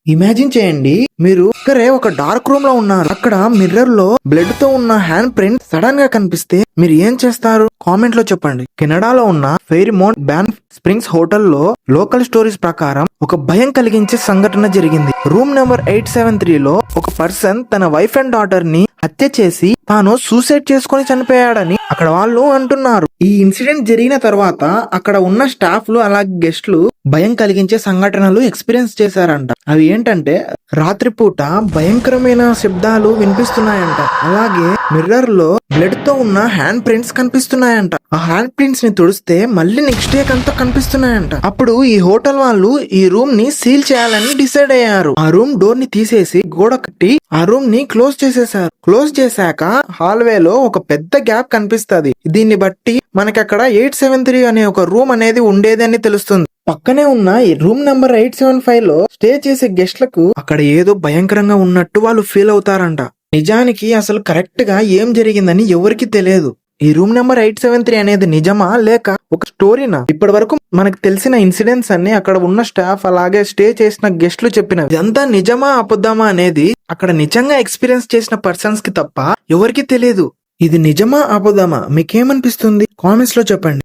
Imagine చేయండి, మీరు ఒక్కరే ఒక డార్క్ రూమ్ లో ఉన్నారు. అక్కడ మిర్రర్ లో బ్లడ్ తో ఉన్న హ్యాండ్ ప్రింట్ సడన్ గా కనిపిస్తే మీరు ఏం చేస్తారు? కామెంట్ లో చెప్పండి. కెనడాలో ఉన్న ఫెయిర్మౌంట్ బ్యాన్ స్ప్రింగ్స్ హోటల్లో లోకల్ స్టోరీస్ ప్రకారం ఒక భయం కలిగించే సంఘటన జరిగింది. రూమ్ నెంబర్ 873 లో ఒక పర్సన్ తన వైఫ్ అండ్ డాటర్ ని హత్య చేసి తాను సూసైడ్ చేసుకుని చనిపోయాడని అక్కడ వాళ్ళు అంటున్నారు. ఈ ఇన్సిడెంట్ జరిగిన తర్వాత అక్కడ ఉన్న స్టాఫ్లు అలాగే గెస్ట్లు భయం కలిగించే సంఘటనలు ఎక్స్పీరియన్స్ చేశారంట. అవి ఏంటంటే, రాత్రిపూట భయంకరమైన శబ్దాలు వినిపిస్తున్నాయంట. అలాగే మిర్రర్ లో బ్లడ్ తో ఉన్న హ్యాండ్ ప్రింట్స్ కనిపిస్తున్నాయంట. ఆ హ్యాండ్ ప్రింట్స్ ని తుడిస్తే మళ్ళీ నెక్స్ట్ డే కంతా కనిపిస్తున్నాయంట. అప్పుడు ఈ హోటల్ వాళ్ళు ఈ రూమ్ ని సీల్ చేయాలని డిసైడ్ అయ్యారు. ఆ రూమ్ డోర్ ని తీసేసి గోడ కట్టి ఆ రూమ్ ని క్లోజ్ చేసేసారు. క్లోజ్ చేశాక హాల్వేలో ఒక పెద్ద గ్యాప్ కనిపిస్తది. దీన్ని బట్టి మనకి అక్కడ 873 అనే ఒక రూమ్ అనేది ఉండేది అని తెలుస్తుంది. పక్కనే ఉన్న ఈ రూమ్ నెంబర్ 875 లో స్టే చేసే గెస్ట్లకు అక్కడ ఏదో భయంకరంగా ఉన్నట్టు వాళ్ళు ఫీల్ అవుతారంట. నిజానికి అసలు కరెక్ట్ గా ఏం జరిగిందని ఎవరికి తెలియదు. ఈ రూమ్ నెంబర్ 873 అనేది నిజమా లేక ఒక స్టోరీనా? ఇప్పటి వరకు మనకు తెలిసిన ఇన్సిడెంట్స్ అన్ని అక్కడ ఉన్న స్టాఫ్ అలాగే స్టే చేసిన గెస్ట్లు చెప్పినవి. ఇదంతా నిజమా అబద్ధమా అనేది అక్కడ నిజంగా ఎక్స్పీరియన్స్ చేసిన పర్సన్స్ కి తప్ప ఎవరికి తెలియదు. ఇది నిజమా అబద్ధమా మీకేమనిపిస్తుంది? కామెంట్స్ లో చెప్పండి.